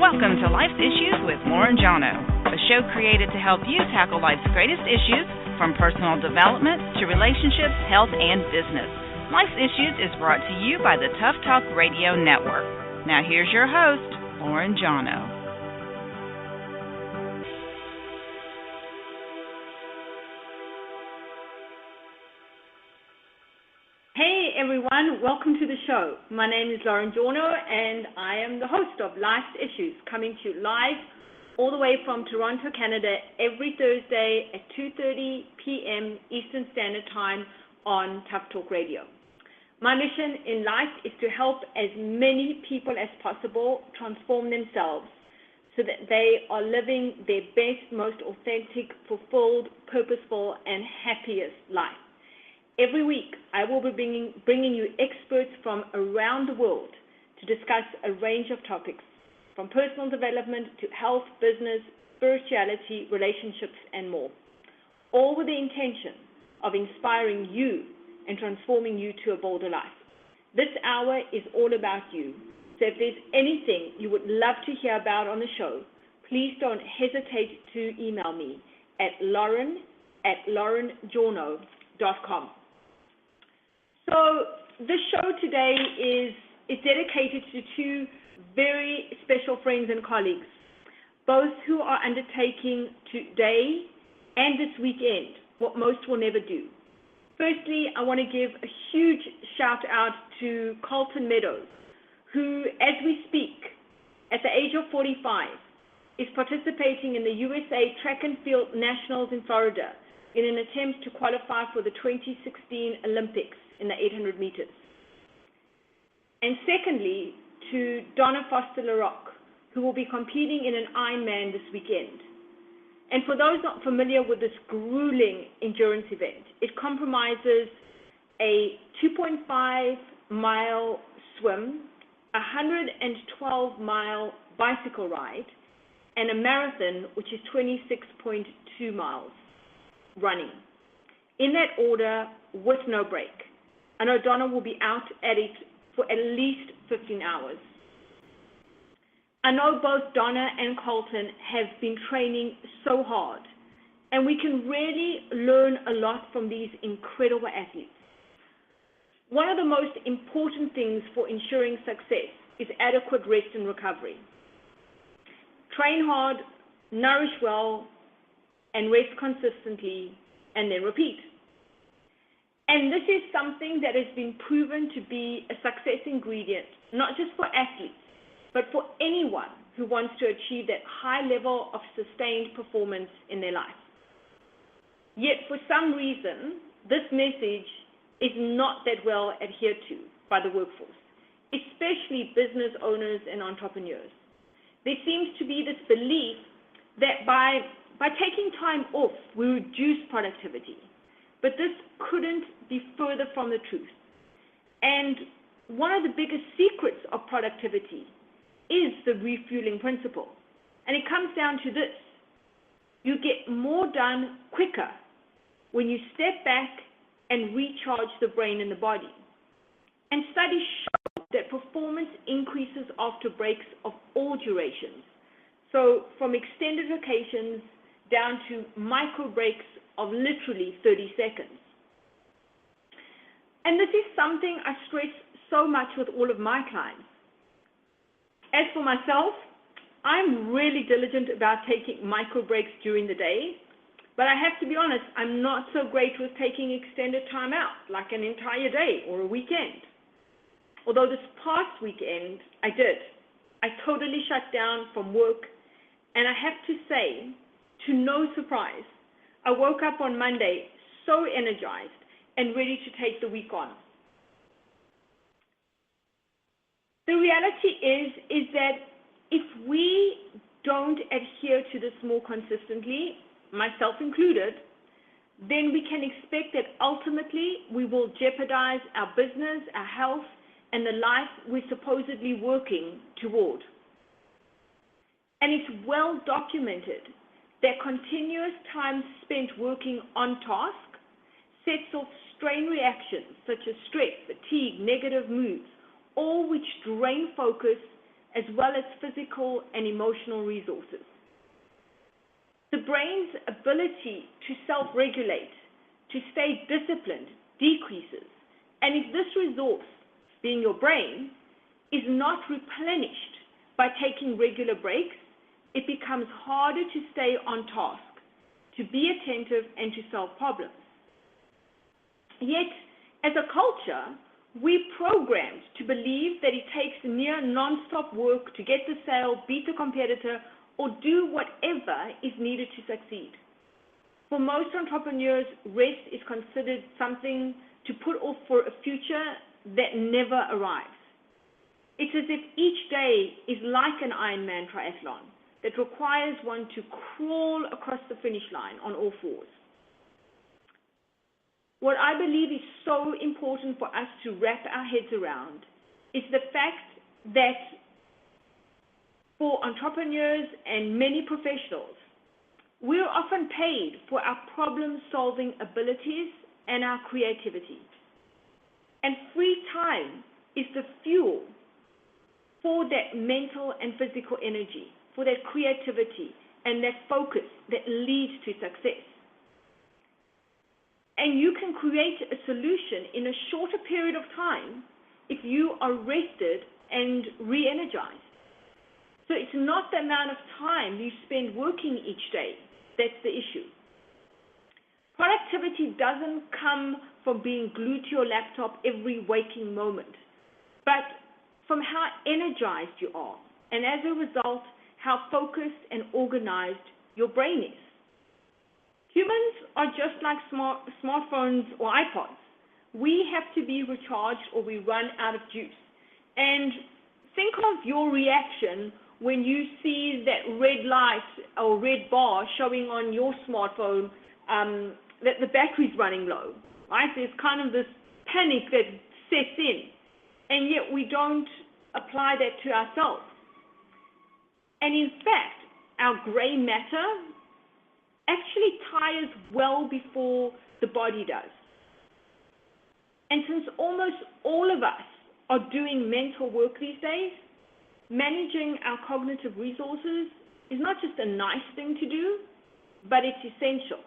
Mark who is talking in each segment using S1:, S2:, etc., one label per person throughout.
S1: Welcome to Life's Issues with Lauren Jawno, a show created to help you tackle life's greatest issues, from personal development to relationships, health, and business. Life's Issues is brought to you by the Tough Talk Radio Network. Now here's your host, Lauren Jawno.
S2: Hey everyone, welcome to the show. My name is Lauren Jawno and I am the host of Life's Issues, coming to you live all the way from Toronto, Canada, every Thursday at 2:30 p.m. Eastern Standard Time on Tough Talk Radio. My mission in life is to help as many people as possible transform themselves so that they are living their best, most authentic, fulfilled, purposeful, and happiest life. Every week, I will be bringing you experts from around the world to discuss a range of topics, from personal development to health, business, spirituality, relationships, and more, all with the intention of inspiring you and transforming you to a bolder life. This hour is all about you, so if there's anything you would love to hear about on the show, please don't hesitate to email me at lauren@laurenjawno.com. So this show today is dedicated to two very special friends and colleagues, both who are undertaking today and this weekend what most will never do. Firstly, I want to give a huge shout out to Colton Meadows, who, as we speak, at the age of 45, is participating in the USA Track and Field Nationals in Florida in an attempt to qualify for the 2016 Olympics in the 800 meters. And secondly, to Donna Foster-LaRocque, who will be competing in an Ironman this weekend. And for those not familiar with this grueling endurance event, it compromises a 2.5-mile swim, a 112-mile bicycle ride, and a marathon, which is 26.2 miles running. In that order, with no break. I know Donna will be out at it for at least 15 hours. I know both Donna and Colton have been training so hard, and we can really learn a lot from these incredible athletes. One of the most important things for ensuring success is adequate rest and recovery. Train hard, nourish well, and rest consistently, and then repeat. And this is something that has been proven to be a success ingredient, not just for athletes, but for anyone who wants to achieve that high level of sustained performance in their life. Yet, for some reason, this message is not that well adhered to by the workforce, especially business owners and entrepreneurs. There seems to be this belief that by taking time off, we reduce productivity. But this couldn't be further from the truth. And one of the biggest secrets of productivity is the refueling principle. And it comes down to this. You get more done quicker when you step back and recharge the brain and the body. And studies show that performance increases after breaks of all durations. So from extended vacations down to micro breaks of literally 30 seconds. And this is something I stress so much with all of my clients. As for myself, I'm really diligent about taking micro breaks during the day, but I have to be honest, I'm not so great with taking extended time out, like an entire day or a weekend. Although this past weekend, I did. I totally shut down from work, and I have to say, to no surprise, I woke up on Monday so energized and ready to take the week on. The reality is that if we don't adhere to this more consistently, myself included, then we can expect that ultimately we will jeopardize our business, our health, and the life we're supposedly working toward. And it's well documented that continuous time spent working on task sets off strain reactions such as stress, fatigue, negative moods, all which drain focus, as well as physical and emotional resources. The brain's ability to self-regulate, to stay disciplined, decreases. And if this resource, being your brain, is not replenished by taking regular breaks, it becomes harder to stay on task, to be attentive, and to solve problems. Yet, as a culture, we're programmed to believe that it takes near non-stop work to get the sale, beat the competitor, or do whatever is needed to succeed. For most entrepreneurs, rest is considered something to put off for a future that never arrives. It's as if each day is like an Ironman triathlon that requires one to crawl across the finish line on all fours. What I believe is so important for us to wrap our heads around is the fact that for entrepreneurs and many professionals, we're often paid for our problem-solving abilities and our creativity. And free time is the fuel for that mental and physical energy, for that creativity and that focus that leads to success. And you can create a solution in a shorter period of time if you are rested and re-energized. So it's not the amount of time you spend working each day that's the issue. Productivity doesn't come from being glued to your laptop every waking moment, but from how energized you are, and as a result, how focused and organized your brain is. Humans are just like smartphones or iPods. We have to be recharged or we run out of juice. And think of your reaction when you see that red light or red bar showing on your smartphone that the battery's running low, right? There's kind of this panic that sets in, and yet we don't apply that to ourselves. And in fact, our gray matter actually tires well before the body does. And since almost all of us are doing mental work these days, managing our cognitive resources is not just a nice thing to do, but it's essential.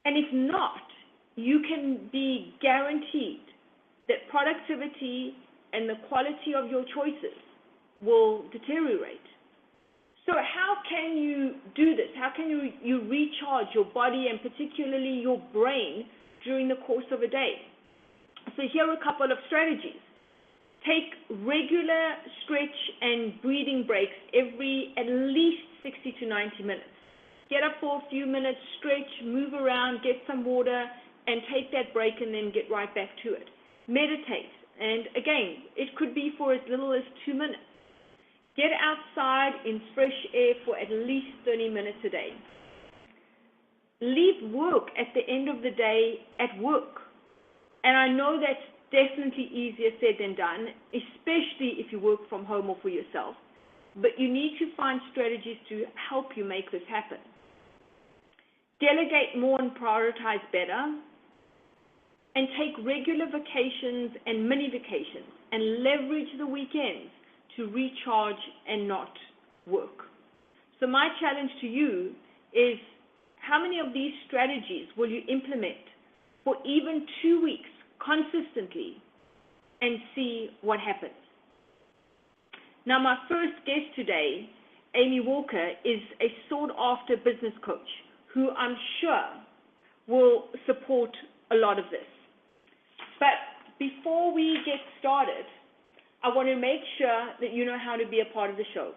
S2: And if not, you can be guaranteed that productivity and the quality of your choices will deteriorate. So how can you do this? How can you recharge your body and particularly your brain during the course of a day? So here are a couple of strategies. Take regular stretch and breathing breaks every at least 60 to 90 minutes. Get up for a few minutes, stretch, move around, get some water, and take that break and then get right back to it. Meditate. And again, it could be for as little as 2 minutes. Get outside in fresh air for at least 30 minutes a day. Leave work at the end of the day at work. And I know that's definitely easier said than done, especially if you work from home or for yourself. But you need to find strategies to help you make this happen. Delegate more and prioritize better. And take regular vacations and mini vacations and leverage the weekends to recharge and not work. So my challenge to you is, how many of these strategies will you implement for even 2 weeks consistently and see what happens? Now, my first guest today, Amy Walker, is a sought-after business coach who I'm sure will support a lot of this. But before we get started, I want to make sure that you know how to be a part of the show.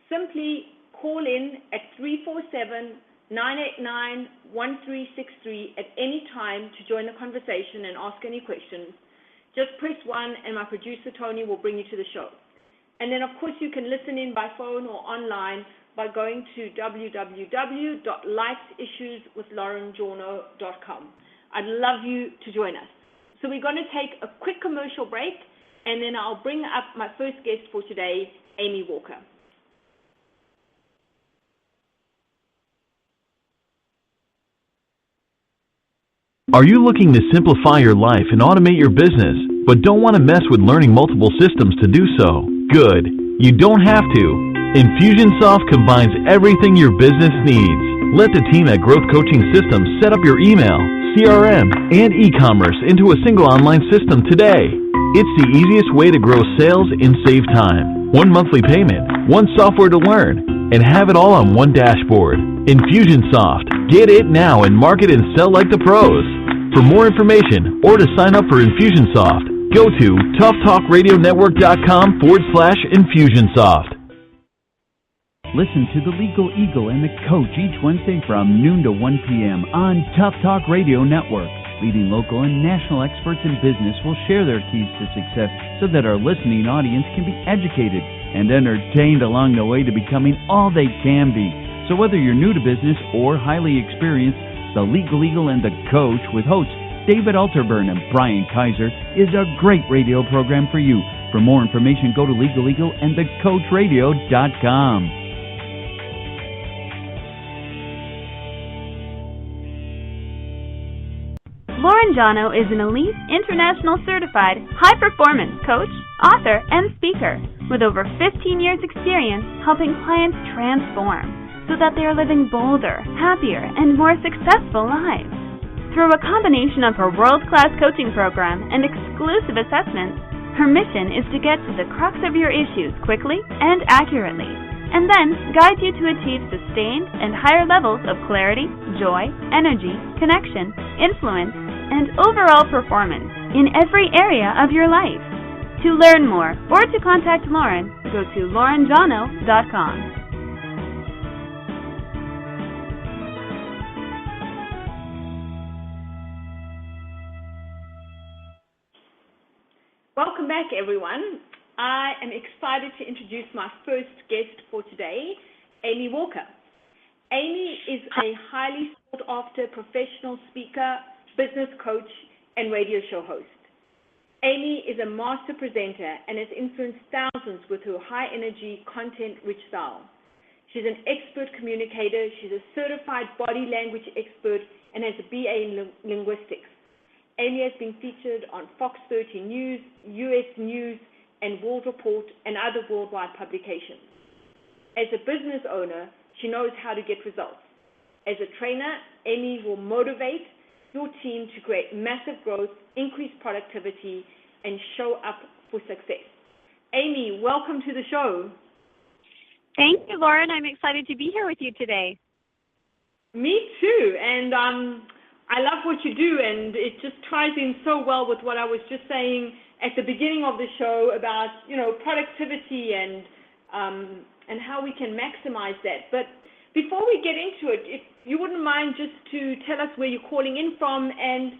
S2: Simply call in at 347-989-1363 at any time to join the conversation and ask any questions. Just press 1 and my producer Tony will bring you to the show. And then of course you can listen in by phone or online by going to www.lifeissueswithlaurenjawno.com. I'd love you to join us. So we're going to take a quick commercial break, and then I'll bring up my first guest for today, Amy Walker.
S3: Are you looking to simplify your life and automate your business? but don't want to mess with learning multiple systems to do so? Good. You don't have to. Infusionsoft combines everything your business needs. Let the team at Growth Coaching Systems set up your email, CRM, and e-commerce into a single online system today. It's the easiest way to grow sales and save time. One monthly payment, one software to learn, and have it all on one dashboard. Infusionsoft. Get it now and market and sell like the pros. For more information or to sign up for Infusionsoft, go to toughtalkradionetwork.com/Infusionsoft.
S4: Listen to The Legal Eagle and The Coach each Wednesday from noon to 1 p.m. on Tough Talk Radio Network. Leading local and national experts in business will share their keys to success so that our listening audience can be educated and entertained along the way to becoming all they can be. So whether you're new to business or highly experienced, The Legal Eagle and The Coach with hosts David Alterburn and Brian Kaiser is a great radio program for you. For more information, go to legaleagleandthecoachradio.com.
S5: Lauren Jawno is an elite, international certified, high-performance coach, author, and speaker with over 15 years' experience helping clients transform so that they are living bolder, happier, and more successful lives. Through a combination of her world-class coaching program and exclusive assessments, her mission is to get to the crux of your issues quickly and accurately, and then guide you to achieve sustained and higher levels of clarity, joy, energy, connection, influence, and overall performance in every area of your life. To learn more or to contact Lauren, go to laurenjawno.com.
S2: Welcome back, everyone. I am excited to introduce my first guest for today, Amy Walker. Amy is a highly sought-after professional speaker, business coach, and radio show host. Amy is a master presenter and has influenced thousands with her high-energy, content-rich style. She's an expert communicator. She's a certified body language expert and has a BA in linguistics. Amy has been featured on Fox 13 News, US News, and World Report, and other worldwide publications. As a business owner, she knows how to get results. As a trainer, Amy will motivate your team to create massive growth, increase productivity, and show up for success. Amy, welcome to the show.
S6: Thank you, Lauren. I'm excited to be here with you today.
S2: Me too, and I love what you do, and it just ties in so well with what I was just saying at the beginning of the show about, productivity and how we can maximize that. But before we get into it, if you wouldn't mind just to tell us where you're calling in from and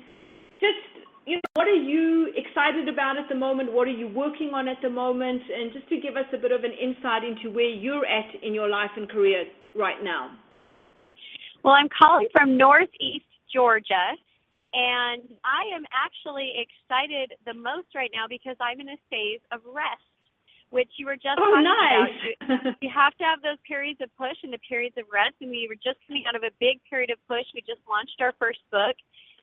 S2: just, what are you excited about at the moment? What are you working on at the moment? And just to give us a bit of an insight into where you're at in your life and career right now.
S6: Well, I'm calling from Northeast Georgia, and I am actually excited the most right now because I'm in a phase of rest, which you were just talking about. You have to have those periods of push and the periods of rest, and we were just coming out of a big period of push. We just launched our first book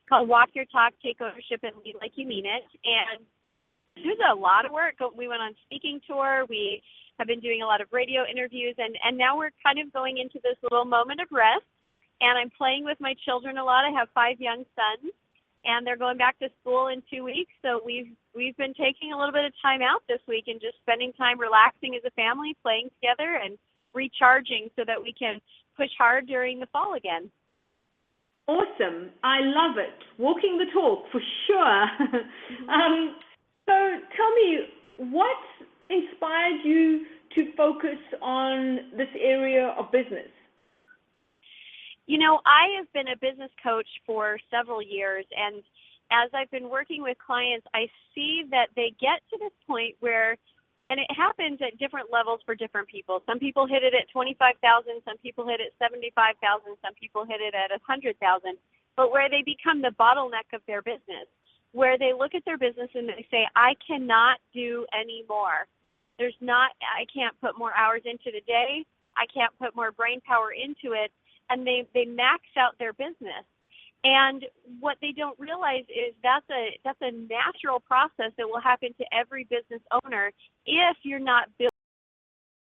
S6: called Walk Your Talk, Take Ownership, and Lead Like You Mean It, and it was a lot of work. We went on speaking tour. We have been doing a lot of radio interviews, and now we're kind of going into this little moment of rest, and I'm playing with my children a lot. I have 5 young sons, and they're going back to school in 2 weeks, so we've been taking a little bit of time out this week and just spending time relaxing as a family, playing together, and recharging so that we can push hard during the fall again.
S2: Awesome. I love it. Walking the talk, for sure. So tell me, what inspired you to focus on this area of business?
S6: I have been a business coach for several years, and as I've been working with clients, I see that they get to this point where, and it happens at different levels for different people. Some people hit it at 25,000, some people hit it at 75,000, some people hit it at 100,000, but where they become the bottleneck of their business, where they look at their business and they say, I cannot do any more. I can't put more hours into the day. I can't put more brain power into it. And they max out their business. And what they don't realize is that's a natural process that will happen to every business owner if you're not built